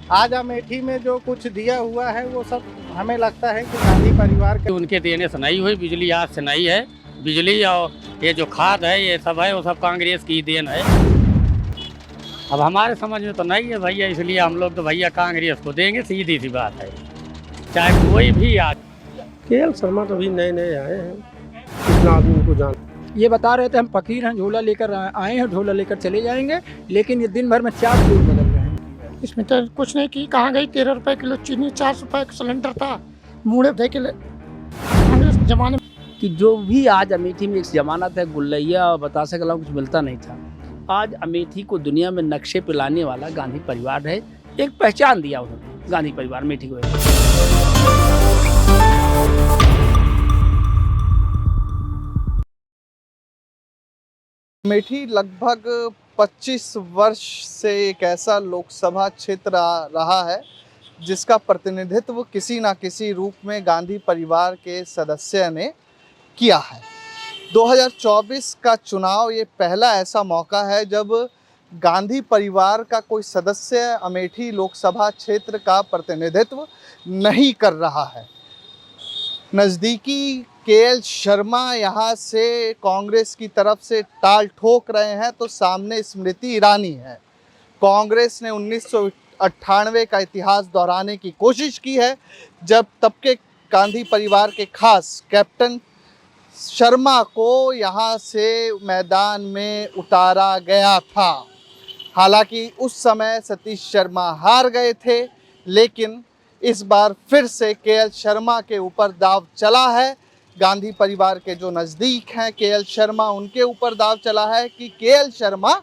आज अमेठी में जो कुछ दिया हुआ है वो सब हमें लगता है कि गांधी परिवार के उनके देने से नहीं हुई। बिजली आज से नहीं है। बिजली और ये जो खाद है ये सब है वो सब कांग्रेस की देन है। अब हमारे समझ में तो नहीं है भैया, इसलिए हम लोग तो भैया कांग्रेस को देंगे, सीधी सी बात है। चाहे कोई भी आ। केएल शर्मा तो अभी नए नए आए हैं, कितना आदमी उनको जान। ये बता रहे थे हम फकीर हैं, झोला लेकर आए हैं, झोला लेकर चले जाएंगे, लेकिन ये दिन भर में 4 फ्रूट बदल रहे हैं। इसमें तो कुछ नहीं की, कहाँ गई 13 रुपए किलो चीनी, 400 रुपए का सिलेंडर था, मुड़े थे के कांग्रेस के जमाने में। कि जो भी आज अमेठी में एक जमानत है गुल्लैया और बतासे कला कुछ मिलता नहीं था, आज अमेठी को दुनिया में नक्शे पे लाने वाला गांधी परिवार है। एक पहचान दिया उन्होंने गांधी परिवार अमेठी को। अमेठी लगभग 25 वर्ष से एक ऐसा लोकसभा क्षेत्र रहा है जिसका प्रतिनिधित्व किसी न किसी रूप में गांधी परिवार के सदस्य ने किया है। 2024 का चुनाव ये पहला ऐसा मौका है जब गांधी परिवार का कोई सदस्य अमेठी लोकसभा क्षेत्र का प्रतिनिधित्व नहीं कर रहा है। नज़दीकी केएल शर्मा यहाँ से कांग्रेस की तरफ से टाल ठोक रहे हैं, तो सामने स्मृति ईरानी है। कांग्रेस ने 1998 का इतिहास दोहराने की कोशिश की है, जब तब के गांधी परिवार के खास कैप्टन शर्मा को यहाँ से मैदान में उतारा गया था। हालांकि उस समय सतीश शर्मा हार गए थे, लेकिन इस बार फिर से केएल शर्मा के ऊपर दाव चला है। गांधी परिवार के जो नज़दीक हैं केएल शर्मा, उनके ऊपर दाव चला है कि केएल शर्मा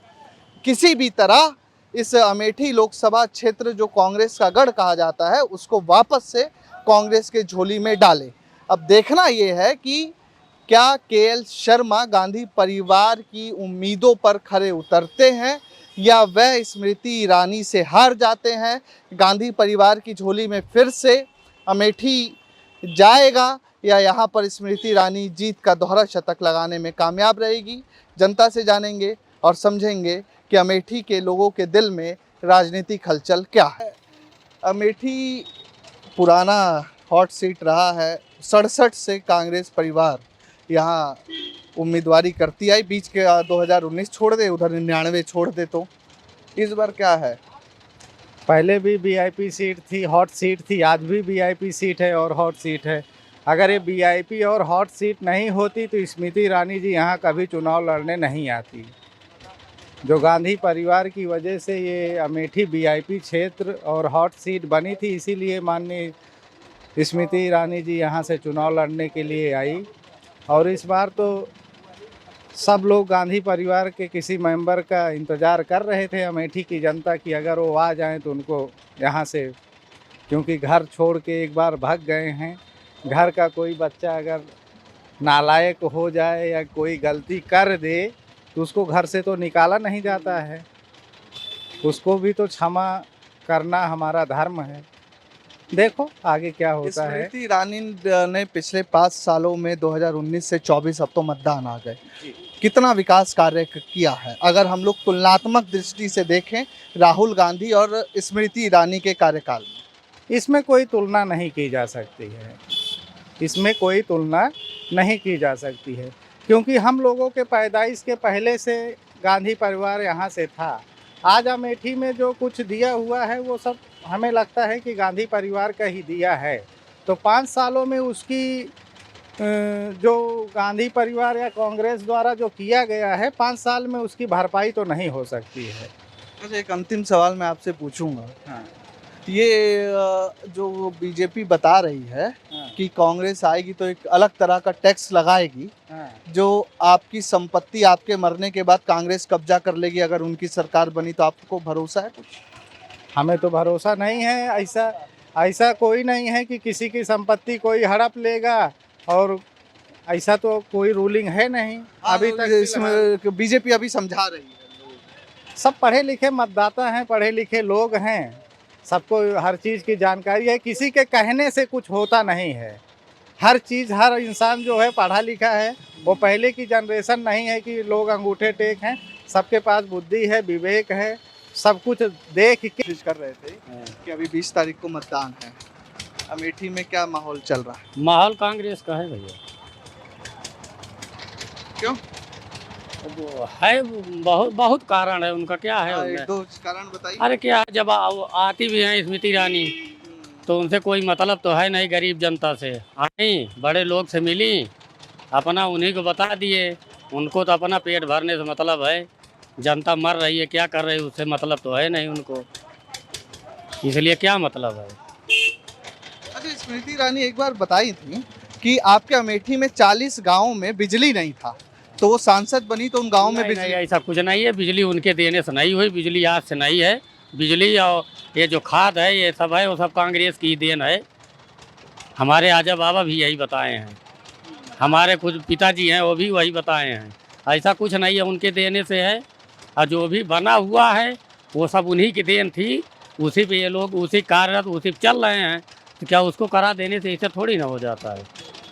किसी भी तरह इस अमेठी लोकसभा क्षेत्र जो कांग्रेस का गढ़ कहा जाता है उसको वापस से कांग्रेस के झोली में डाले। अब देखना ये है कि क्या केएल शर्मा गांधी परिवार की उम्मीदों पर खरे उतरते हैं या वह स्मृति ईरानी से हार जाते हैं। गांधी परिवार की झोली में फिर से अमेठी जाएगा या यहाँ पर स्मृति ईरानी जीत का दोहरा शतक लगाने में कामयाब रहेगी। जनता से जानेंगे और समझेंगे कि अमेठी के लोगों के दिल में राजनीतिक हलचल क्या है। अमेठी पुराना हॉट सीट रहा है। 67 से कांग्रेस परिवार यहाँ उम्मीदवारी करती आई। बीच के 2019 छोड़ दे, उधर 99 छोड़ दे, तो इस बार क्या है? पहले भी वीआईपी सीट थी, हॉट सीट थी, आज भी वीआईपी सीट है और हॉट सीट है। अगर ये वीआईपी और हॉट सीट नहीं होती तो स्मृति ईरानी जी यहाँ कभी चुनाव लड़ने नहीं आती। जो गांधी परिवार की वजह से ये अमेठी वीआईपी क्षेत्र और हॉट सीट बनी थी, इसीलिए माननीय स्मृति ईरानी जी यहाँ से चुनाव लड़ने के लिए आई। और इस बार तो सब लोग गांधी परिवार के किसी मेंबर का इंतज़ार कर रहे थे अमेठी की जनता की, अगर वो आ जाएं तो उनको यहाँ से, क्योंकि घर छोड़ के एक बार भाग गए हैं। घर का कोई बच्चा अगर नालायक हो जाए या कोई गलती कर दे तो उसको घर से तो निकाला नहीं जाता है, उसको भी तो क्षमा करना हमारा धर्म है। देखो आगे क्या होता है। स्मृति ईरानी ने पिछले 5 सालों में 2019 से 24 अब तो मतदान आ गए, कितना विकास कार्य किया है? अगर हम लोग तुलनात्मक दृष्टि से देखें राहुल गांधी और स्मृति ईरानी के कार्यकाल में, इसमें कोई तुलना नहीं की जा सकती है। इसमें कोई तुलना नहीं की जा सकती है, क्योंकि हम लोगों के पैदाइश के पहले से गांधी परिवार यहाँ से था। आज अमेठी में जो कुछ दिया हुआ है वो सब हमें लगता है कि गांधी परिवार का ही दिया है। तो 5 सालों में उसकी जो गांधी परिवार या कांग्रेस द्वारा जो किया गया है 5 साल में उसकी भरपाई तो नहीं हो सकती है। अच्छा, एक अंतिम सवाल मैं आपसे पूछूंगा। हाँ। ये जो बीजेपी बता रही है कि कांग्रेस आएगी तो एक अलग तरह का टैक्स लगाएगी, जो आपकी संपत्ति आपके मरने के बाद कांग्रेस कब्जा कर लेगी अगर उनकी सरकार बनी, तो आपको भरोसा है कुछ? हमें तो भरोसा नहीं है। ऐसा कोई नहीं है कि किसी की संपत्ति कोई हड़प लेगा, और ऐसा तो कोई रूलिंग है नहीं अभी तक। इसमें बीजेपी अभी समझा रही है। सब पढ़े लिखे मतदाता हैं, पढ़े लिखे लोग हैं, सबको हर चीज़ की जानकारी है। किसी के कहने से कुछ होता नहीं है। हर चीज़, हर इंसान जो है पढ़ा लिखा है। वो पहले की जनरेशन नहीं है कि लोग अंगूठे टेक हैं। सबके पास बुद्धि है, विवेक है, सब कुछ देख के कोशिश कर रहे थे कि अभी 20 तारीख को मतदान है, अमेठी में क्या माहौल चल रहा है? माहौल कांग्रेस का है भैया। क्यों? वो है, बहुत बहुत कारण है उनका। क्या है एक उनमें? दो कारण बताइए। अरे क्या, जब आती भी हैं स्मृति ईरानी तो उनसे कोई मतलब तो है नहीं, गरीब जनता से आई, बड़े लोग से मिली, अपना उन्हीं को बता दिए। उनको तो अपना पेट भरने से मतलब है, जनता मर रही है क्या कर रही है उससे मतलब तो है नहीं उनको, इसलिए क्या मतलब है। अच्छा, स्मृति ईरानी एक बार बताई थी कि आपके अमेठी में 40 गांवों में बिजली नहीं था, तो वो सांसद बनी तो उन गांवों में नहीं, बिजली। नहीं, ऐसा कुछ नहीं है। बिजली उनके देने से नहीं हुई, बिजली आज से नहीं है। बिजली और ये जो खाद है ये सब है वो सब कांग्रेस की देन है। हमारे आजा बाबा भी यही बताए हैं, हमारे कुछ पिताजी हैं वो भी वही बताए हैं। ऐसा कुछ नहीं है, उनके देने से है। और जो भी बना हुआ है वो सब उन्हीं की देन थी, उसी पे ये लोग उसी कार्यरत उसी पे चल रहे हैं। तो क्या उसको करा देने से इससे थोड़ी ना हो जाता है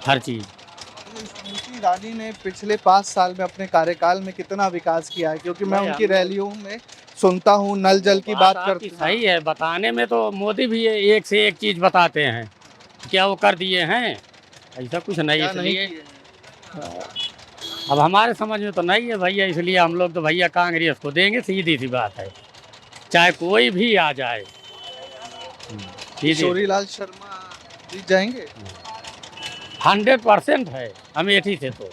हर चीज़। स्मृति ईरानी ने पिछले 5 साल में अपने कार्यकाल में कितना विकास किया है? क्योंकि मैं भाई, उनकी हम- रैलियों में सुनता हूँ, नल जल की बात आपकी करते हैं। सही है, बताने में तो मोदी भी एक से एक चीज़ बताते हैं, क्या वो कर दिए हैं? ऐसा कुछ नहीं, क्या नहीं इसलिए किए? अब हमारे समझ में तो नहीं है भैया, इसलिए हम लोग तो भैया कांग्रेस को देंगे, सीधी सी बात है, चाहे कोई भी आ जाए। सीधी किशोरीलाल शर्मा जीत जाएंगे? 100% है अमेठी से, तो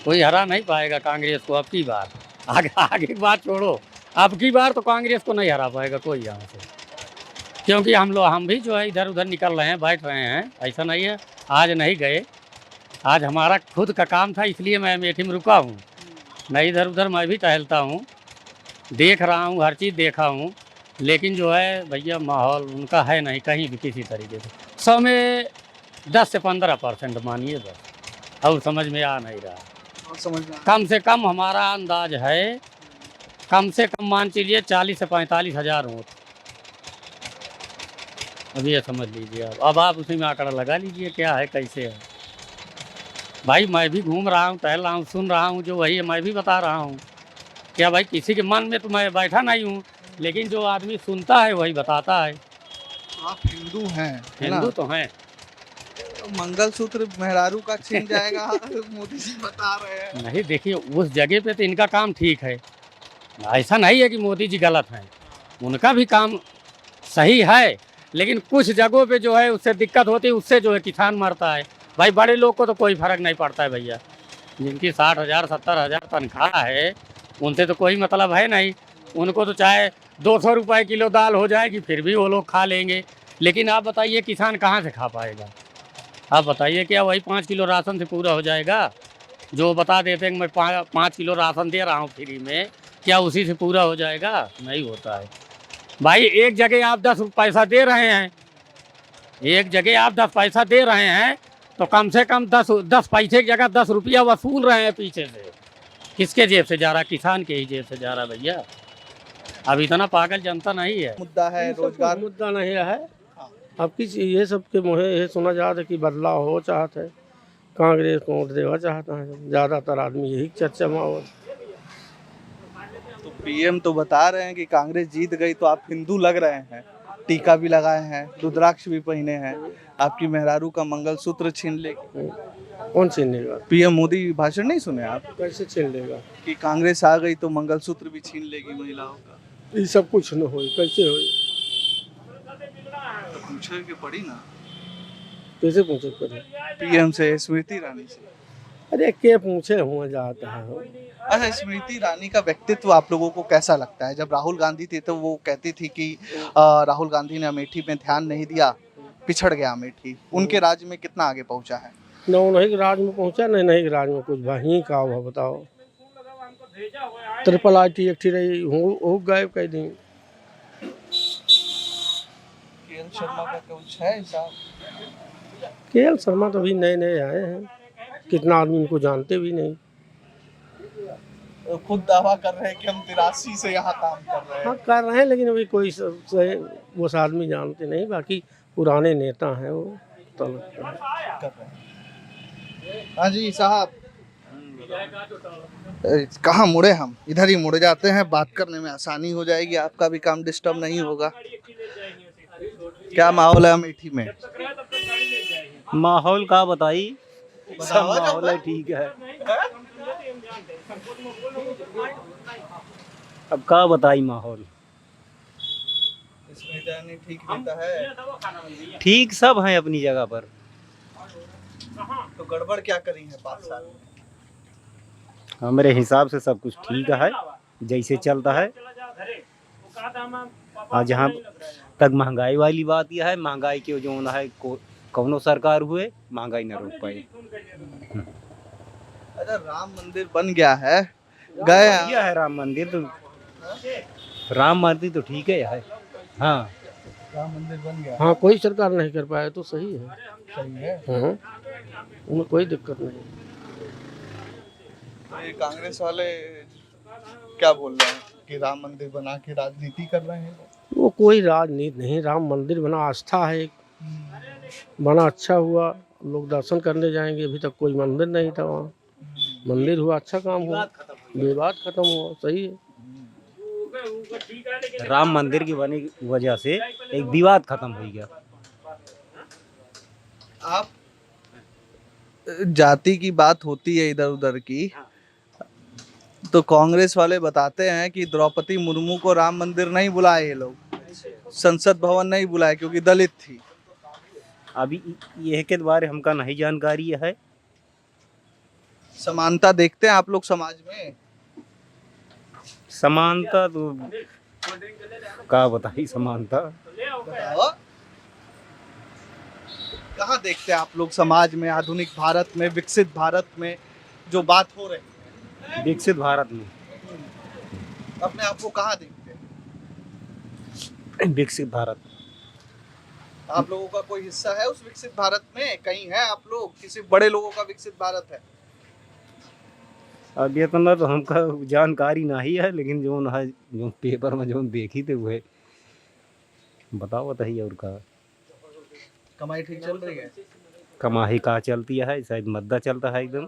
कोई हरा नहीं पाएगा कांग्रेस को अब की बार। आगे आगे की बात छोड़ो, अब की बार तो कांग्रेस को नहीं हरा पाएगा कोई यहाँ से, क्योंकि हम भी जो है इधर उधर निकल रहे हैं, बैठ रहे हैं। ऐसा नहीं है आज नहीं गए, आज हमारा खुद का काम था इसलिए मैं अमेठी में रुका हूँ, नहीं इधर उधर मैं भी टहलता हूँ, देख रहा हूँ, हर चीज़ देखा हूँ। लेकिन जो है भैया माहौल उनका है नहीं कहीं भी किसी तरीके से। 100 में 10 से 15% मानिए बस, और समझ में आ नहीं रहा। और समझ में कम से कम हमारा अंदाज है, कम से कम मान चलिए 40 से 45 हज़ार वोट। अब ये समझ लीजिए, अब आप उसी में आंकड़ा लगा लीजिए क्या है कैसे है। भाई मैं भी घूम रहा हूँ, टहल रहा हूँ, सुन रहा हूँ, जो वही है मैं भी बता रहा हूँ। क्या भाई किसी के मन में तो मैं बैठा नहीं हूँ, लेकिन जो आदमी सुनता है वही बताता है। आप हिंदू हैं, है ना? हिंदू तो हैं। तो मंगलसूत्र मेहरारू का छीन जाएगा मोदी जी बता रहे हैं। नहीं देखिए, उस जगह पे तो इनका काम ठीक है, ऐसा नहीं है कि मोदी जी गलत हैं, उनका भी काम सही है। लेकिन कुछ जगहों पे जो है उससे दिक्कत होती है, उससे जो है किसान मरता है। भाई बड़े लोग को तो कोई फर्क नहीं पड़ता है भैया, जिनकी 60,000 70,000 तनख्वाह है उनसे तो कोई मतलब है नहीं। उनको तो चाहे 200 रुपये किलो दाल हो जाएगी फिर भी वो लोग खा लेंगे। लेकिन आप बताइए किसान कहाँ से खा पाएगा? आप बताइए क्या वही 5 किलो राशन से पूरा हो जाएगा? जो बता देते हैं कि मैं 5 किलो राशन दे रहा हूँ फ्री में, क्या उसी से पूरा हो जाएगा? नहीं होता है भाई। एक जगह आप 10 पैसा दे रहे हैं, एक जगह आप 10 पैसा दे रहे हैं तो कम से कम 10 पैसे की जगह 10 रुपया वसूल रहे हैं पीछे से। किसके जेब से जा रहा? किसान के ही जेब से जा रहा भैया। अब इतना पागल जनता नहीं है। मुद्दा है रोजगार। मुद्दा नहीं है। अब किस ये सब के मुहे ये सुना जाता है कि बदलाव हो चाहता है, कांग्रेस को वोट देना चाहता है, ज़्यादातर आदमी यही चर्चा में हो। तो पीएम तो बता रहे हैं कि कांग्रेस जीत गई, तो आप हिंदू लग रहे हैं, टीका भी लगाए हैं, रुद्राक्ष भी पहने हैं, आपकी मेहरारू का मंगलसूत्र छीन लेगी। कौन छीन लेगा? पीएम मोदी भाषण नहीं सुने आप कैसे छीन लेगा? कि कांग्रेस आ गई तो मंगलसूत्र भी छीन लेगी महिलाओं का? ये सब कुछ न हो, कैसे हो? तो पूछे के पड़ी ना कैसे पूछे पड़े? पीएम से, स्मृति ईरानी से। अरे के पूछे हुआ जाता है। अच्छा, स्मृति ईरानी का व्यक्तित्व आप लोगों को कैसा लगता है? जब राहुल गांधी थे तो वो कहती थी कि राहुल गांधी ने अमेठी में ध्यान नहीं दिया, पिछड़ गया अमेठी। उनके राज्य में कितना आगे पहुंचा है? न नहीं के राज में पहुंचा, नहीं राज में कुछ वहीं का हुआ बताओ। ट्रिपल आईटी एक रही हो गायब कह दी। केएल शर्मा का कुछ है हिसाब? केएल शर्मा तो अभी नए आए हैं, कितना आदमी इनको जानते भी नहीं। तो खुद दावा कर रहे हैं कि हम 83 से यहाँ काम कर रहे हैं। हाँ कर रहे हैं, लेकिन अभी कोई वो आदमी जानते नहीं, बाकी पुराने नेता हैं वो तो कर रहे हैं। हाँ जी साहब, कहाँ मुड़े, हम इधर ही मुड़ जाते हैं, बात करने में आसानी हो जाएगी, आपका भी काम डिस्टर्ब नहीं होगा। क्या माहौल है अमेठी में? माहौल का बताई, सब बताओ माहौल है, ठीक है। अब का बताई माहौल, स्मृति ईरानी ठीक रहता है? ठीक सब है अपनी जगह पर। तो गड़बड़ क्या करी है 5 साल में? हमारे हिसाब से सब कुछ ठीक है, जैसे चलता है। और जहाँ तक महंगाई वाली बात यह है, महंगाई के जो है कौनो सरकार हुए महंगाई न रोक पाए। अच्छा, राम मंदिर बन गया है, गए आप? यह है राम मंदिर, तो राम मंदिर तो ठीक है यार। हाँ, राम मंदिर बन गया, हाँ, कोई सरकार नहीं कर पाया तो सही है। सही है। हाँ, उनमें कोई दिक्कत नहीं। तो ये कांग्रेस वाले क्या बोल रहे हैं कि राम मंदिर बना के राजनीति कर रहे हैं? वो कोई राजनीति नहीं, राम मंदिर बना, आस्था है एक, बना, अच्छा हुआ, लोग दर्शन करने जाएंगे। अभी तक कोई मंदिर नहीं था वहाँ, मंदिर हुआ, अच्छा काम हुआ, विवाद खत्म हुआ, सही है। राम मंदिर की बनी वजह से एक विवाद खत्म हो गया। आप जाति की बात होती है इधर उधर की, तो कांग्रेस वाले बताते हैं कि द्रौपदी मुर्मू को राम मंदिर नहीं बुलाए ये लोग, संसद भवन नहीं बुलाए क्योंकि दलित थी। अभी यह के बारे हमका नहीं जानकारी है। समानता देखते हैं आप लोग समाज में? समानता तो का बताई, समानता बताओ, कहाँ देखते हैं आप लोग समाज में, आधुनिक भारत में, विकसित भारत में जो बात हो रही है? विकसित भारत में अपने आप को कहाँ देखते हैं? विकसित भारत, आप लोगों का कोई हिस्सा है उस विकसित भारत में? कहीं है आप लोग, किसी बड़े लोगों का विकसित भारत है? अब इतना तो हमका जानकारी नहीं है, लेकिन जो है जो पेपर में जो देखी थे वह बताओ बताइए। और का कमाई ठीक चल रही है? कमाही का चलती है, शायद मद्दा चलता है एकदम।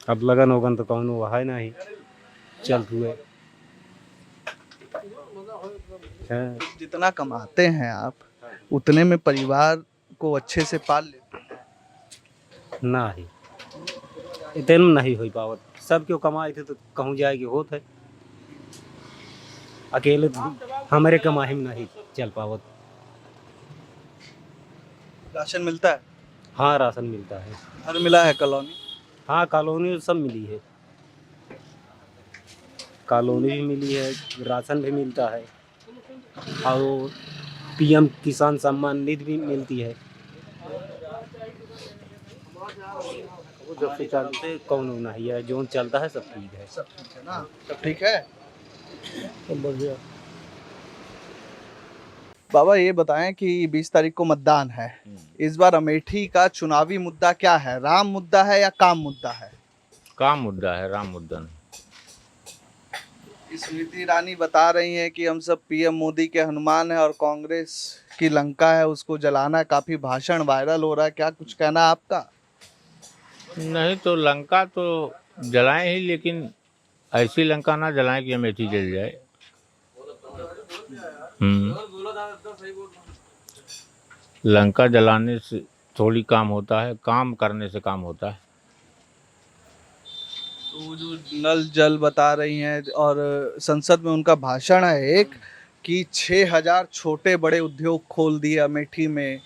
अब लगन होगन तो कौन वो है नहीं, चल हुए। हाँ। जितना कमाते हैं आप, उतने में परिवार को अच्छे से पाल लेते हैं? नहीं, इतने में नहीं हो पावत। सब क्यों कमाए थे तो कहूँ जाए कि होत है, अकेले हमारे कमाई में नहीं चल पावत। राशन मिलता है? हाँ, राशन मिलता है। घर मिला है? कॉलोनी? हाँ, कॉलोनी सब मिली है, कॉलोनी भी मिली है, राशन भी मिलता है, और पीएम किसान सम्मान निधि भी मिलती है। जब से चलते कौन नहीं है, जो चलता है सब ठीक है। सब ठीक है ना? सब ठीक है, सब बढ़िया। बाबा ये बताएं कि 20 तारीख को मतदान है, इस बार अमेठी का चुनावी मुद्दा क्या है? राम मुद्दा है या काम मुद्दा है? काम मुद्दा है, राम मुद्दा नहीं। स्मृति ईरानी बता रही हैं कि हम सब पीएम मोदी के हनुमान है और कांग्रेस की लंका है, उसको जलाना। काफी भाषण वायरल हो रहा है, क्या कुछ कहना है आपका? नहीं तो लंका तो जलाएं ही, लेकिन ऐसी लंका ना जलाएं कि अमेठी जल जाए। लंका जलाने से थोड़ी काम होता है, काम करने से काम होता है। तो जो नल जल बता रही हैं, और संसद में उनका भाषण है एक कि 6000 छोटे बड़े उद्योग खोल दिए अमेठी में,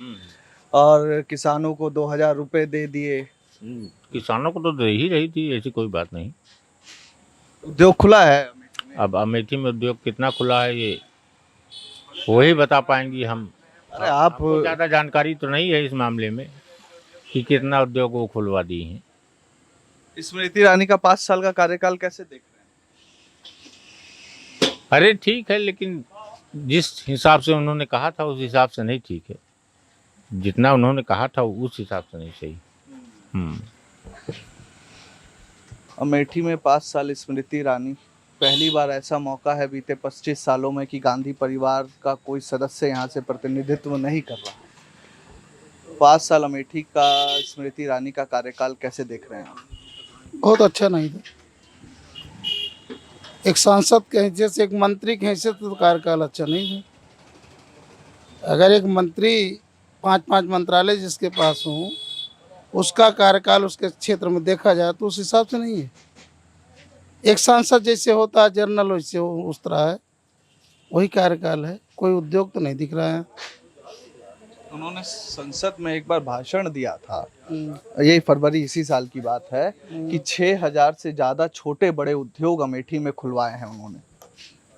और किसानों को 2000 रुपए दे दिए। किसानों को तो दे ही रही थी, ऐसी कोई बात नहीं। उद्योग खुला है अमेठी में? अब अमेठी में उद्योग कितना खुला है ये वही बता पाएंगी हम। अरे आप ज़्यादा जानकारी तो नहीं है इस मामले में कि कितना उद्योग वो खुलवा दी हैं। स्मृति ईरानी का 5 साल का कार्यकाल कैसे देख रहे हैं? अरे ठीक है, लेकिन जिस हिसाब से उन्होंने कहा था उस हिसाब से नहीं ठीक है। जितना उन्होंने कहा था उस हिसाब से नहीं सही। अमेठी में 5 साल स्मृति ईरानी, पहली बार ऐसा मौका है बीते 25 सालों में कि गांधी परिवार का कोई सदस्य यहाँ से प्रतिनिधित्व नहीं कर रहा। 5 साल अमेठी का स्मृति ईरानी का कार्यकाल कैसे देख रहे हैं आप? बहुत अच्छा नहीं था। एक सांसद के हैसियत से, एक मंत्री के हैसियत से तो कार्यकाल अच्छा नहीं था। अगर एक मंत्री 5-5 मंत्रालय जिसके पास हो, उसका कार्यकाल उसके क्षेत्र में देखा जाए तो उस हिसाब से नहीं है। एक सांसद जैसे होता है, जनरल वैसे उस तरह है, वही कार्यकाल है। कोई उद्योग तो नहीं दिख रहा है। उन्होंने संसद में एक बार भाषण दिया था, यही फरवरी इसी साल की बात है, कि 6000 से ज्यादा छोटे बड़े उद्योग अमेठी में खुलवाए हैं उन्होंने।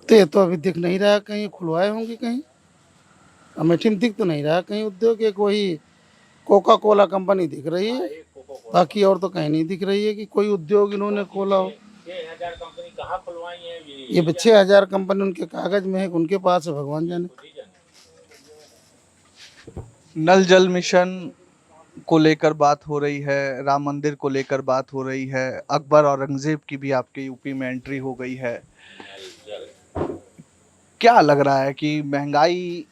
तो ये तो अभी दिख नहीं रहा, कहीं खुलवाए होंगे, कहीं अमेठी में दिख तो नहीं रहा कहीं उद्योग। एक वही कोका कोला कंपनी दिख रही है, बाकी और तो कहीं नहीं दिख रही है कि कोई उद्योग इन्होंने खोला हो। 6000 कंपनी कहाँ खुलवाई है? ये 6000 कंपनी उनके कागज में है, उनके पास है, भगवान जाने। नल जल मिशन को लेकर बात हो रही है, राम मंदिर को लेकर बात हो रही है, अकबर औरंगजेब की भी आपके यूपी में एंट्री हो गई है। क्या लग रहा है कि महंगाई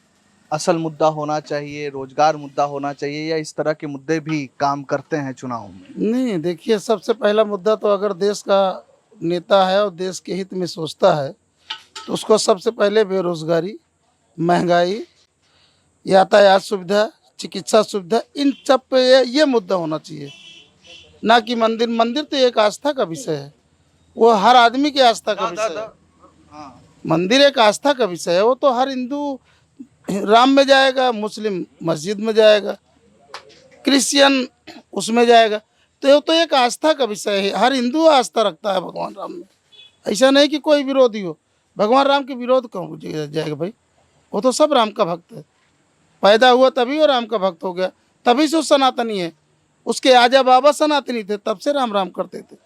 असल मुद्दा होना चाहिए, रोजगार मुद्दा होना चाहिए, या इस तरह के मुद्दे भी काम करते हैं चुनाव में? नहीं, देखिए, सबसे पहला मुद्दा तो अगर देश का नेता है और देश के हित में सोचता है तो उसको सबसे पहले बेरोजगारी, महंगाई, यातायात सुविधा, चिकित्सा सुविधा, इन सब पे ये मुद्दा होना चाहिए, ना कि मंदिर। मंदिर तो एक आस्था का विषय है, वो हर आदमी की आस्था का विषय है। मंदिर एक आस्था का विषय है, वो तो हर हिंदू राम में जाएगा, मुस्लिम मस्जिद में जाएगा, क्रिश्चियन उसमें जाएगा, तो ये तो एक आस्था का विषय है। हर हिंदू आस्था रखता है भगवान राम में। ऐसा नहीं कि कोई विरोधी हो, भगवान राम के विरोध क्यों जाएगा भाई? वो तो सब राम का भक्त है, पैदा हुआ तभी वो राम का भक्त हो गया, तभी से वो सनातनी है। उसके आजा बाबा सनातनी थे, तब से राम राम करते थे।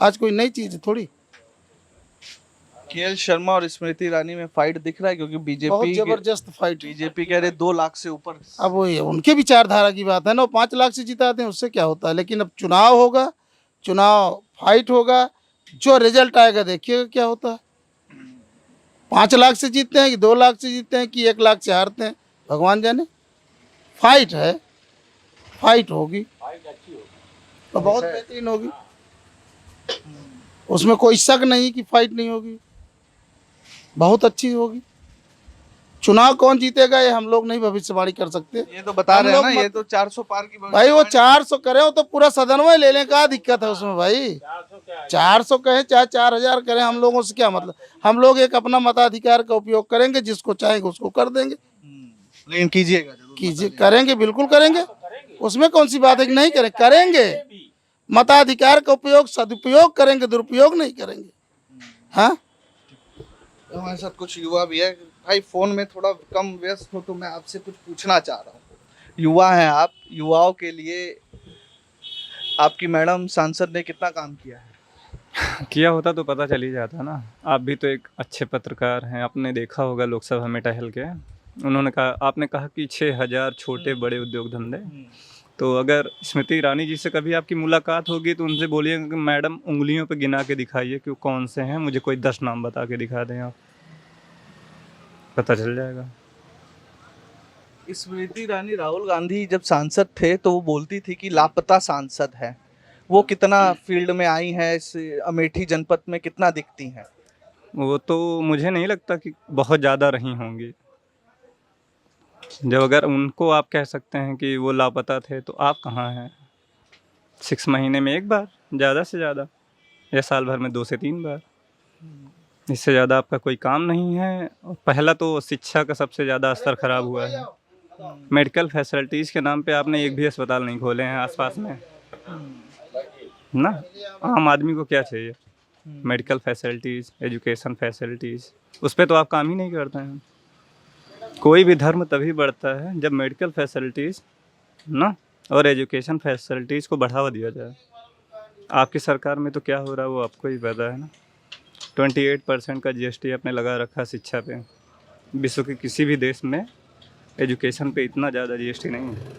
आज कोई नई चीज थोड़ी। केएल शर्मा और स्मृति ईरानी में फाइट दिख रहा है, क्योंकि बहुत बीजेपी जबरदस्त फाइट। बीजेपी कह रहे 2 लाख से ऊपर। अब वो ये उनके विचारधारा की बात है ना, 5 लाख से जिताते हैं, उससे क्या होता है। लेकिन अब चुनाव होगा, चुनाव फाइट होगा, जो रिजल्ट आएगा देखिएगा क्या होता है। 5 लाख से जीतते हैं कि 2 लाख से जीतते हैं कि 1 लाख से हारते हैं, भगवान जाने। फाइट है, फाइट होगी तो बहुत बेहतरीन होगी, उसमें कोई शक नहीं कि फाइट नहीं होगी, बहुत अच्छी होगी। चुनाव कौन जीतेगा ये हम लोग नहीं भविष्यवाणी कर सकते। ये तो बता रहे हैं ना, ये तो 400 पार की भाई, वो 400 करे हो तो पूरा सदनवा ले लें, क्या दिक्कत है उसमें भाई? 400 कहें चाहे 4000 करें, हम लोगों से क्या मतलब? हम लोग एक अपना मताधिकार का उपयोग करेंगे, जिसको चाहेंगे उसको कर देंगे। लेकिन कीजिएगा जरूर। कीजिए, करेंगे, बिल्कुल करेंगे, उसमें कौन सी बात है कि नहीं करें, करेंगे। मताधिकार का उपयोग सदुपयोग करेंगे, दुरुपयोग नहीं करेंगे। हाँ, हमारे साथ कुछ युवा भी है। भाई फोन में थोड़ा कम व्यस्त हो तो मैं आपसे कुछ पूछना चाह रहा हूँ। युवा हैं आप, युवाओं के लिए आपकी मैडम सांसद ने कितना काम किया है? किया होता तो पता चल ही जाता ना। आप भी तो एक अच्छे पत्रकार हैं, आपने देखा होगा लोकसभा में टहल के। उन्होंने कहा, आपने कहा कि 6000 छोटे बड़े उद्योग धंधे। तो अगर स्मृति ईरानी जी से कभी आपकी मुलाकात होगी तो उनसे बोलिएगा कि मैडम उंगलियों पे गिना के दिखाइए कि वो कौन से हैं, मुझे कोई 10 नाम बता के दिखा दें, आप पता चल जाएगा। स्मृति ईरानी राहुल गांधी जब सांसद थे तो वो बोलती थी कि लापता सांसद है। वो कितना फील्ड में आई हैं, इस अमेठी जनपद में कितना दिखती हैं? वो तो मुझे नहीं लगता कि बहुत ज़्यादा रही होंगी। जब अगर उनको आप कह सकते हैं कि वो लापता थे तो आप कहाँ हैं? 6 महीने में 1 बार, ज़्यादा से ज़्यादा, या साल भर में 2 से 3 बार, इससे ज़्यादा आपका कोई काम नहीं है। पहला तो शिक्षा का सबसे ज़्यादा स्तर खराब हुआ है। मेडिकल फैसिलिटीज़ के नाम पे आपने एक भी अस्पताल नहीं खोले हैं आसपास में ना। आम आदमी को क्या चाहिए? मेडिकल फैसिलिटीज़, एजुकेशन फैसिलिटीज़, उस पर तो आप काम ही नहीं करते हैं। कोई भी धर्म तभी बढ़ता है जब मेडिकल फैसिलिटीज़ ना और एजुकेशन फैसिलिटीज़ को बढ़ावा दिया जाए। आपकी सरकार में तो क्या हो रहा है वो आपको ही पता है ना। 28% का GST आपने लगा रखा शिक्षा पे। विश्व के किसी भी देश में एजुकेशन पे इतना ज़्यादा GST नहीं है।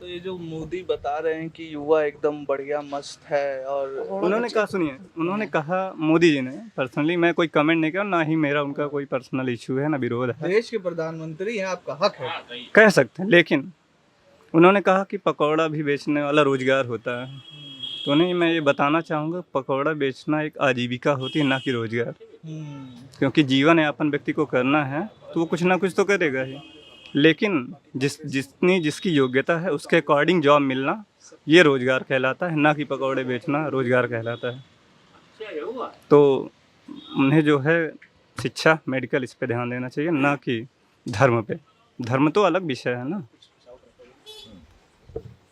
तो ये जो मोदी बता रहे हैं कि युवा एकदम बढ़िया मस्त है, और उन्होंने कहा, सुनिए, उन्होंने कहा मोदी जी ने, पर्सनली मैं कोई कमेंट नहीं किया, ना ही मेरा उनका कोई पर्सनल इशू है, ना विरोध है। देश के प्रधानमंत्री हैं, आपका हक है कह सकते हैं, लेकिन उन्होंने कहा कि पकौड़ा भी बेचने वाला रोजगार होता है। तो नहीं, मैं ये बताना चाहूँगा, पकौड़ा बेचना एक आजीविका होती है, ना कि रोजगार। क्योंकि जीवन यापन व्यक्ति को करना है तो वो कुछ ना कुछ तो करेगा ही, लेकिन जितनी जिसकी योग्यता है उसके अकॉर्डिंग जॉब मिलना ये रोजगार कहलाता है, ना कि पकौड़े बेचना रोजगार कहलाता है। तो उन्हें जो है शिक्षा, मेडिकल, इस पे ध्यान देना चाहिए, ना कि धर्म पे। धर्म तो अलग विषय है ना।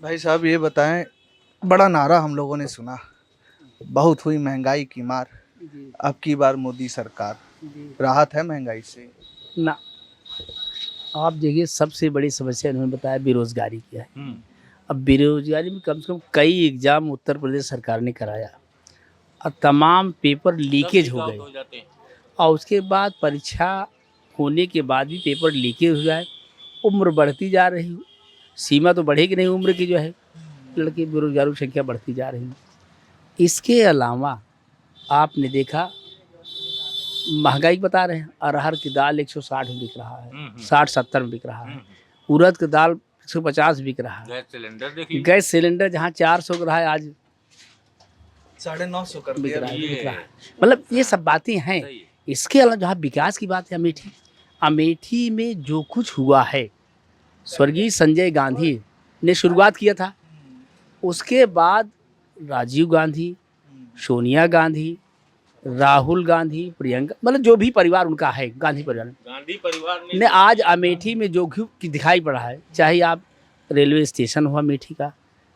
भाई साहब ये बताएं, बड़ा नारा हम लोगों ने सुना, बहुत हुई महंगाई की मार, अब की बार मोदी सरकार, राहत है महंगाई से? ना, आप देखिए सबसे बड़ी समस्या इन्होंने बताया बेरोजगारी क्या है। अब बेरोजगारी में कम से कम कई एग्जाम उत्तर प्रदेश सरकार ने कराया और तमाम पेपर लीकेज हो गए, और उसके बाद परीक्षा होने के बाद भी पेपर लीकेज हो जाए, उम्र बढ़ती जा रही, सीमा तो बढ़ेगी नहीं उम्र की, जो है लड़के बेरोजगारों की संख्या बढ़ती जा रही। इसके अलावा आपने देखा महंगाई बता रहे हैं, अरहर की दाल 160 में बिक रहा है, 60-70 में बिक रहा है, उड़द की दाल 150 बिक रहा है, गैस सिलेंडर जहाँ 400 का रहा है आज 950 कर बिक दिया। रहा है। मतलब ये सब बातें हैं। इसके अलावा जहाँ विकास की बात है, अमेठी में जो कुछ हुआ है, स्वर्गीय संजय गांधी ने शुरुआत किया था, उसके बाद राजीव गांधी, सोनिया गांधी, राहुल गांधी, प्रियंका, मतलब जो भी परिवार उनका है, गांधी परिवार ने आज अमेठी में जो दिखाई पड़ा है, चाहे आप रेलवे स्टेशन हो अमेठी का,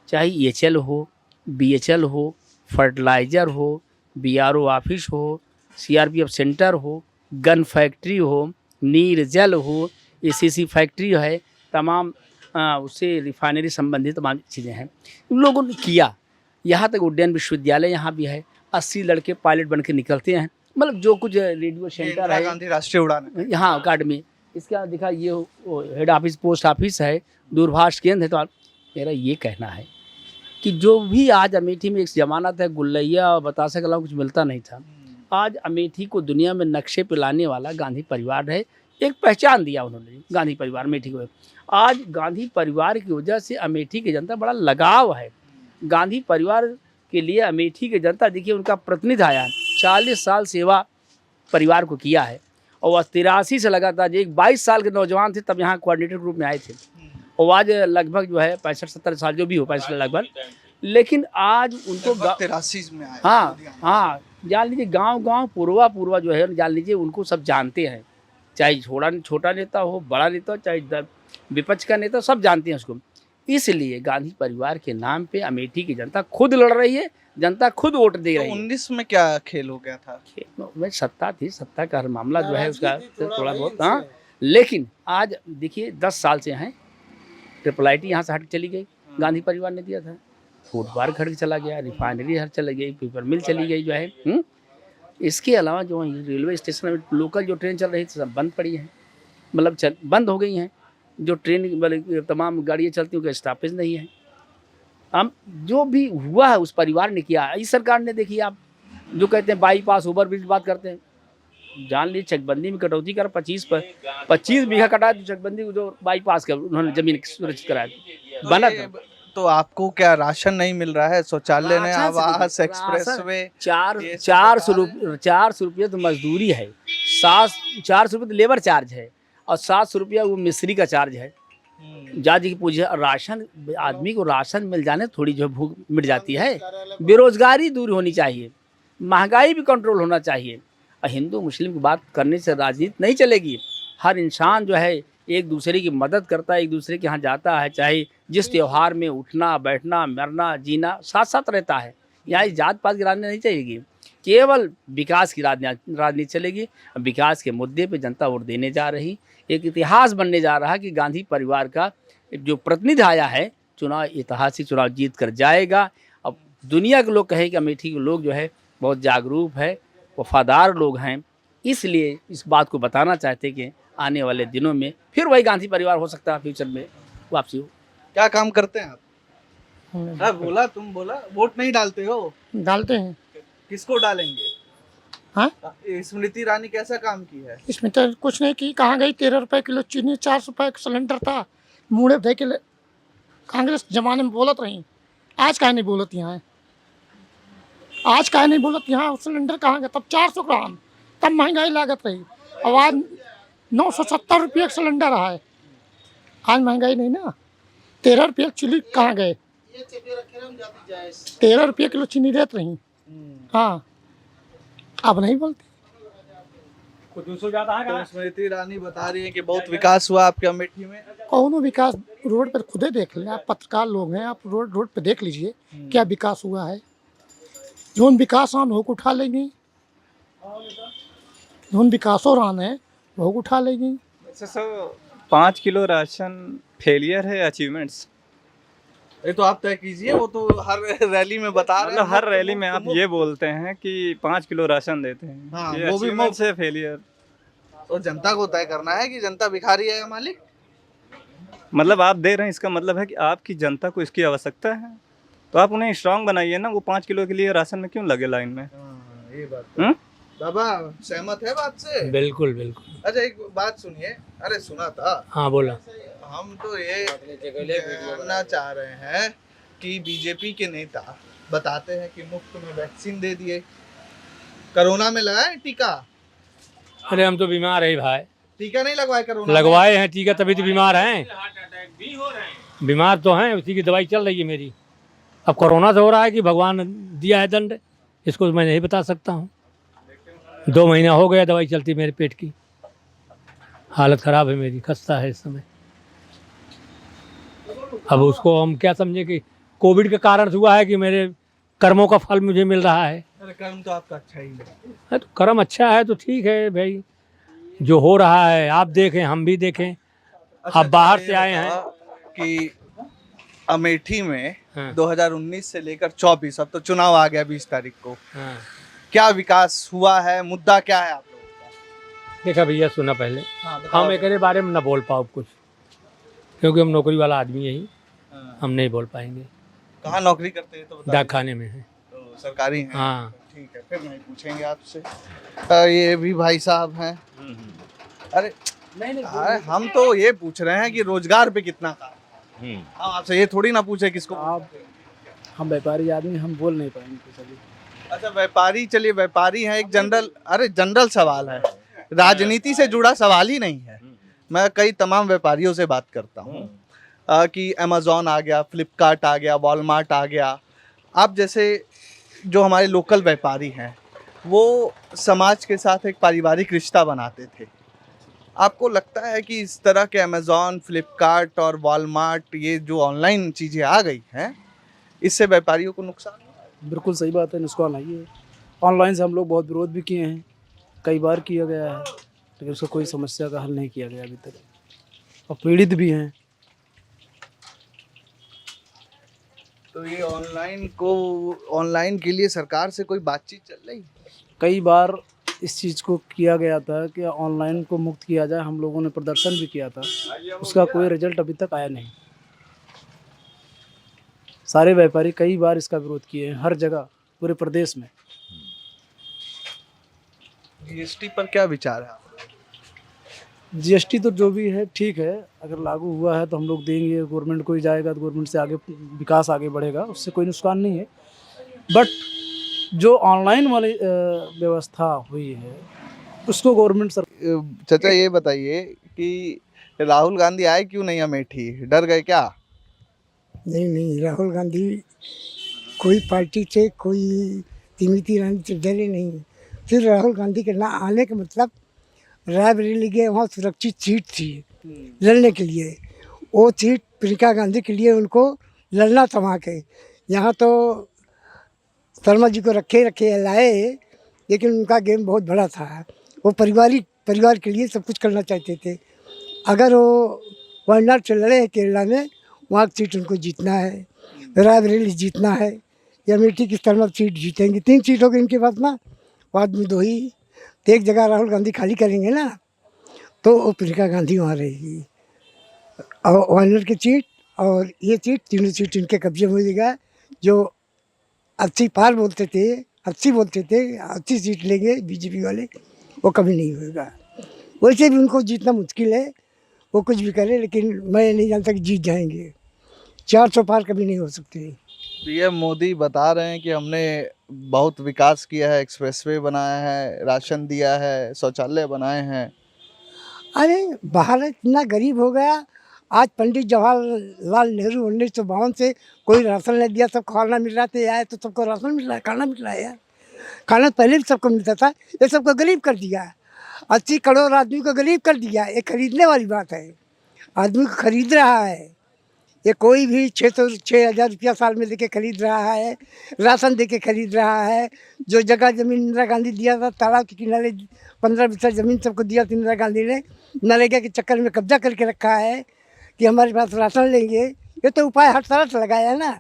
चाहे EHL हो, BHL हो, फर्टिलाइज़र हो, BRO ऑफिस हो, CRPF सेंटर हो, गन फैक्ट्री हो, नीर जल हो, ACC फैक्ट्री है, तमाम उससे रिफाइनरी संबंधित तमाम चीज़ें हैं उन लोगों ने किया। यहाँ तक उड्डयन विश्वविद्यालय यहाँ भी है, 80 लड़के पायलट बन के निकलते हैं। मतलब जो कुछ रेडियो सेंटर है, गांधी राष्ट्रीय उड़ान यहाँ अकाडमी, इसका दिखा ये हेड ऑफिस, पोस्ट ऑफिस है, दूरभाष केंद्र है। तो मेरा ये कहना है कि जो भी आज अमेठी में एक ज़माना था गुल्लैया और बतासे के अलावा कुछ मिलता नहीं था, आज अमेठी को दुनिया में नक्शे पे लाने वाला गांधी परिवार है। एक पहचान दिया उन्होंने गांधी परिवार अमेठी को। आज गांधी परिवार की वजह से अमेठी की जनता बड़ा लगाव है गांधी परिवार के लिए। अमेठी की जनता देखिए, उनका प्रतिनिधि आया, 40 साल सेवा परिवार को किया है, और वह 83 से लगातार, एक 22 साल के नौजवान थे तब यहाँ कोऑर्डिनेटर ग्रुप में आए थे, और आज लगभग जो है 65-70 साल जो भी हो, 65 लगभग, लेकिन आज उनको 83 में आए। हाँ, जान लीजिए गांव पूर्वा जो है, जान लीजिए उनको सब जानते हैं, चाहे छोटा नेता हो, बड़ा नेता हो, चाहे विपक्ष का नेता, सब जानते हैं उसको। इसलिए गांधी परिवार के नाम पे अमेठी की जनता खुद लड़ रही है, जनता खुद वोट दे रही है। 19 में क्या खेल हो गया था? में सत्ता थी, सत्ता का हर मामला जो है उसका थोड़ा बहुत, हाँ, लेकिन आज देखिए 10 साल से हैं, ट्रिपल-आईटी यहाँ से हट चली गई, गांधी परिवार ने दिया था, फूड पार्क हट चला गया, रिफाइनरी हट चली गई, पेपर मिल चली गई जो है। इसके अलावा जो रेलवे स्टेशन में लोकल जो ट्रेन चल रही थी सब बंद पड़ी हैं, मतलब बंद हो गई हैं। जो ट्रेन तमाम गाड़ियाँ चलती हैं उनका स्टॉपेज नहीं है। हम जो भी हुआ है उस परिवार ने किया। इस सरकार ने देखिए, आप जो कहते हैं बाईपास ओवर ब्रिज बात करते हैं, जान लीजिए चकबंदी में कटौती कर 25 बीघा कटा, चकबंदी जो बाईपास का उन्होंने जमीन सुरक्षित कराया बना था। तो आपको क्या राशन नहीं मिल रहा है? शौचालय ने, आवास, एक्सप्रेसवे, 400 रुपये तो मजदूरी है, 400 रुपये तो लेबर चार्ज है, और 700 रुपया वो मिस्त्री का चार्ज है। जाजी की पूछे, राशन, आदमी को राशन मिल जाने थोड़ी जो भूख मिट जाती है। बेरोजगारी दूर होनी चाहिए, महंगाई भी कंट्रोल होना चाहिए। और हिंदू मुस्लिम की बात करने से राजनीति नहीं चलेगी। हर इंसान जो है एक दूसरे की मदद करता है, एक दूसरे के यहाँ जाता है, चाहे जिस त्यौहार में उठना बैठना मरना जीना साथ साथ रहता है। यहाँ जात पात की राजनीति नहीं चलेगी, केवल विकास की राजनीति चलेगी। विकास के मुद्दे पे जनता वोट देने जा रही। एक इतिहास बनने जा रहा कि गांधी परिवार का जो प्रतिनिधि आया है चुनाव, ऐतिहासिक चुनाव जीत कर जाएगा। अब दुनिया के लोग कहें कि अमेठी के लोग जो है बहुत जागरूक है, वफादार लोग हैं, इसलिए इस बात को बताना चाहते कि आने वाले दिनों में फिर वही गांधी परिवार हो सकता है, फ्यूचर में वापसी हो। क्या काम करते हैं आप? बोला, तुम बोला वोट नहीं डालते हो? डालते हैं। किसको डालेंगे? हाँ? स्मृति ईरानी कैसा काम की है? इसमें तो कुछ नहीं की, कहाँ गई? 13 रुपए किलो चीनी, 400 रुपए का सिलेंडर था, मुँह दे के कांग्रेस जमाने में बोलत रही। आज काहे नहीं बोलत यहाँ? आज काहे नहीं बोलत यहाँ? सिलेंडर कहाँ गया? तब 400 ग्राम, तब महंगाई लागत रही। अब आज 970 रुपये का सिलेंडर है। आज महंगाई नहीं ना। 13 रुपये चीनी कहाँ गए? 13 रुपये किलो चीनी देते रही। हाँ, अब नहीं बोलते। तो स्मृति ईरानी बता रही है कि बहुत विकास हुआ आपके अमेठी में। कौनो विकास रोड पर खुदे देख लें, आप पत्रकार लोग हैं, आप रोड पे देख लीजिए क्या विकास हुआ है। जोन विकास आन हो उठा लेंगे, जोन विकास और आन है वो उठा लेंगे। वैसे सर 5 किलो राशन फेलियर है अचीवमेंट्स? ये तो आप तय कीजिए, वो तो हर रैली में बता रहे हैं। मतलब हर रैली में आप ये बोलते हैं कि 5 किलो राशन देते हैं। हाँ, ये वो भी achievements है फेलियर। तो जनता को तय करना है कि जनता भिखारी है या मालिक। मतलब आप दे रहे हैं, इसका मतलब है कि आपकी जनता को इसकी आवश्यकता है, तो आप उन्हें स्ट्रांग बनाइए ना। वो 5 किलो के लिए राशन में क्यों लगे लाइन में? ये बात बाबा सहमत है बात से? बिल्कुल बिल्कुल। अच्छा एक बात सुनिए, अरे सुना था। हाँ बोला। हम तो ये जानना चाह रहे हैं कि बीजेपी के नेता बताते हैं कि मुफ्त में वैक्सीन दे दिए, कोरोना में लगाए टीका। अरे हम तो बीमार है भाई। टीका नहीं लगवाए कोरोना? लगवाए हैं टीका, तभी तो बीमार हैं। बीमार तो हैं, उसी की दवाई चल रही है मेरी। अब कोरोना से हो रहा है कि भगवान दिया है दंड, इसको मैं नहीं बता सकता हूँ। 2 महीना हो गया दवाई चलती मेरे पेट की। हालत ख़राब है मेरी, खस्ता है इस समय। अब उसको हम क्या समझे कि कोविड के कारण से हुआ है कि मेरे कर्मों का फल मुझे मिल रहा है। अरे कर्म तो आपका अच्छा ही है। तो कर्म अच्छा है तो ठीक है भाई, जो हो रहा है आप देखें, हम भी देखें। अच्छा, आप बाहर से आए हैं कि अमेठी में हाँ। 2019 से लेकर 24, अब तो चुनाव आ गया 20 तारीख को। हाँ। क्या विकास हुआ है? मुद्दा क्या है आप लोगों का? देखा भैया, सुना पहले। हम एक बारे में ना बोल पाओ कुछ, क्योंकि हम नौकरी वाला आदमी यही, हम नहीं बोल पाएंगे। कहाँ नौकरी करते हैं तो बता। डाक खाने में है। तो सरकारी है? हाँ ठीक है, फिर नहीं पूछेंगे आपसे। ये भी भाई साहब हैं। अरे अरे हम तो ये पूछ रहे हैं कि रोजगार पे कितना काम। हम आपसे ये थोड़ी ना पूछे किसको। आप हम व्यापारी आदमी, हम बोल नहीं पाएंगे कुछ अभी। अच्छा व्यापारी, चलिए व्यापारी हैं। एक जनरल सवाल है, राजनीति से जुड़ा सवाल ही नहीं है। मैं कई तमाम व्यापारियों से बात करता हूँ कि अमेज़ॉन आ गया, फ्लिपकार्ट आ गया, वॉलमार्ट आ गया। आप जैसे जो हमारे लोकल व्यापारी हैं वो समाज के साथ एक पारिवारिक रिश्ता बनाते थे। आपको लगता है कि इस तरह के अमेज़ॉन, फ्लिपकार्ट और वॉलमार्ट, ये जो ऑनलाइन चीज़ें आ गई हैं, इससे व्यापारियों को नुकसान? बिल्कुल सही बात है, नुकसान आई है। ऑनलाइन से हम लोग बहुत विरोध भी किए हैं, कई बार किया गया है, लेकिन उसका कोई समस्या का हल नहीं किया गया अभी तक, और पीड़ित भी हैं। तो ये ऑनलाइन के लिए सरकार से कोई बातचीत चल रही? कई बार इस चीज़ को किया गया था कि ऑनलाइन को मुक्त किया जाए, हम लोगों ने प्रदर्शन भी किया था, उसका कोई रिजल्ट अभी तक आया नहीं। सारे व्यापारी कई बार इसका विरोध किए हैं, हर जगह पूरे प्रदेश में। जीएसटी पर क्या विचार है? जीएसटी तो जो भी है ठीक है, अगर लागू हुआ है तो हम लोग देंगे, गवर्नमेंट को ही जाएगा तो गवर्नमेंट से आगे विकास आगे बढ़ेगा, उससे कोई नुकसान नहीं है। बट जो ऑनलाइन वाली व्यवस्था हुई है उसको गवर्नमेंट सर। चाचा ये बताइए कि राहुल गांधी आए क्यों नहीं अमेठी? डर गए क्या? नहीं, राहुल गांधी कोई पार्टी से, कोई स्मृति ईरानी से डरे नहीं। फिर राहुल गांधी के ना आने का मतलब रायबरेली के वहाँ सुरक्षित सीट थी लड़ने के लिए, वो सीट प्रियंका गांधी के लिए उनको लड़ना था वहाँ के। यहाँ तो शर्मा जी को रखे लाए, लेकिन उनका गेम बहुत बड़ा था। वो परिवार के लिए सब कुछ करना चाहते थे। अगर वो वायनाड से लड़े हैं केरला में, वहाँ की सीट उनको जीतना है, रायबरेली जीतना है, या अमेठी की शर्मा सीट जीतेंगे। 3 सीट हो गई इनके पास ना, बाद में 2 ही। तो एक जगह राहुल गांधी खाली करेंगे ना, तो वो प्रियंका गांधी वहाँ रहेगी। और वायनाड की सीट और ये सीट तीनों सीट इनके कब्जे में हो जाएगा। जो 80 पार बोलते थे, 80 बोलते थे, 80 सीट लेंगे बीजेपी वाले, वो कभी नहीं होगा। वैसे भी उनको जीतना मुश्किल है, वो कुछ भी करे, लेकिन मैं नहीं जानता कि जीत जाएंगे। 400 पार कभी नहीं हो सकते। पीएम मोदी बता रहे हैं कि हमने बहुत विकास किया है, एक्सप्रेसवे बनाया है, राशन दिया है, शौचालय बनाए हैं। अरे भारत इतना गरीब हो गया। आज पंडित जवाहरलाल नेहरू 1952 से कोई राशन नहीं दिया, सब खाना मिल रहा था। आए तो सबको राशन मिल रहा है, खाना मिल रहा है यार। खाना पहले भी सबको मिलता था, ये सबको गरीब कर दिया। 80 करोड़ आदमी को गरीब कर दिया। ये खरीदने वाली बात है, आदमी को खरीद रहा है। ये कोई भी 6,000 रुपया साल में देके खरीद रहा है, राशन देके खरीद रहा है। जो जगह ज़मीन इंदिरा गांधी दिया था, तालाब के किनारे 15 बिस्सा ज़मीन सबको दिया था इंदिरा गांधी ने, नरेगा के चक्कर में कब्जा करके रखा है कि हमारे पास राशन लेंगे। ये तो उपाय हर तरह से लगाया है ना,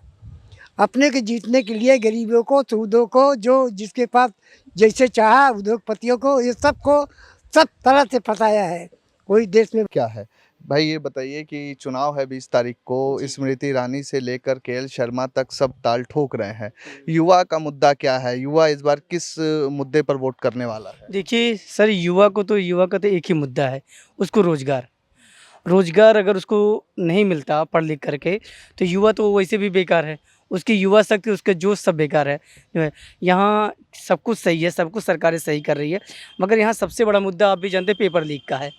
अपने के जीतने के लिए। गरीबों को, सूदों को, जो जिसके पास जैसे चाहा, उद्योगपतियों को, ये सबको सब तरह से फंसाया है। कोई देश में क्या है भाई, ये बताइए कि चुनाव है 20 तारीख को, स्मृति ईरानी से लेकर केएल शर्मा तक सब ताल ठोक रहे हैं। युवा का मुद्दा क्या है? युवा इस बार किस मुद्दे पर वोट करने वाला है? देखिए सर, युवा का तो एक ही मुद्दा है, उसको रोजगार अगर उसको नहीं मिलता पढ़ लिख करके, तो युवा तो वैसे भी बेकार है। उसकी युवा शक्ति, उसका जोश सब बेकार है। जो है यहाँ सब कुछ सही है, सब कुछ सरकारें सही कर रही है, मगर यहाँ सबसे बड़ा मुद्दा आप भी जानते हैं पेपर लीक का है।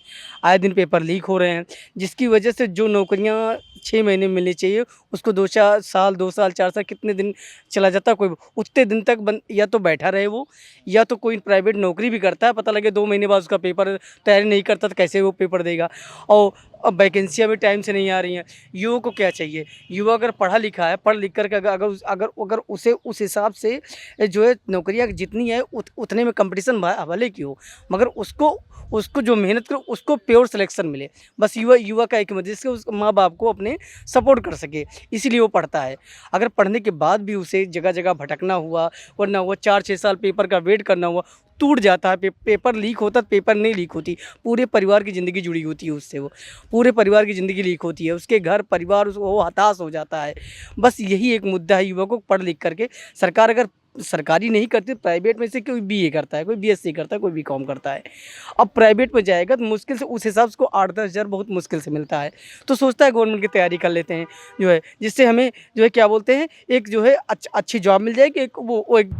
आए दिन पेपर लीक हो रहे हैं, जिसकी वजह से जो नौकरियाँ 6 महीने मिलनी चाहिए उसको 2 साल 4 साल कितने दिन चला जाता है। कोई उतने दिन तक या तो बैठा रहे वो, या तो कोई प्राइवेट नौकरी भी करता है, पता लगे 2 महीने बाद उसका पेपर तैयारी नहीं करता तो कैसे वो पेपर देगा। और अब वैकेंसियाँ भी टाइम से नहीं आ रही हैं। युवा को क्या चाहिए? युवा अगर पढ़ा लिखा है, पढ़ लिख करके अगर उसे उस हिसाब से जो है नौकरियाँ जितनी है उतने में कंपटीशन भले की हो, मगर उसको जो मेहनत करो उसको प्योर सिलेक्शन मिले। बस युवा का एक मत, जिसके उस माँ बाप को अपने सपोर्ट कर सके, इसीलिए वो पढ़ता है। अगर पढ़ने के बाद भी उसे जगह जगह भटकना हुआ, वरना हुआ 4-6 साल पेपर का वेट करना हुआ, टूट जाता है। पेपर लीक होता तो पेपर नहीं लीक होती, पूरे परिवार की ज़िंदगी जुड़ी होती है उससे, वो पूरे परिवार की ज़िंदगी लीक होती है, उसके घर परिवार वो हताश हो जाता है। बस यही एक मुद्दा है युवा को पढ़ लिख करके। सरकार अगर सरकारी नहीं करती, प्राइवेट में से कोई BA करता है, कोई BSc करता है, कोई BCom करता है। अब प्राइवेट में जाएगा तो मुश्किल से उस हिसाब से उसको 8-10 हज़ार बहुत मुश्किल से मिलता है। तो सोचता है गवर्नमेंट की तैयारी कर लेते हैं जो है, जिससे हमें जो है क्या बोलते हैं, एक जो है अच्छी जॉब मिल जाएगी, एक वो एक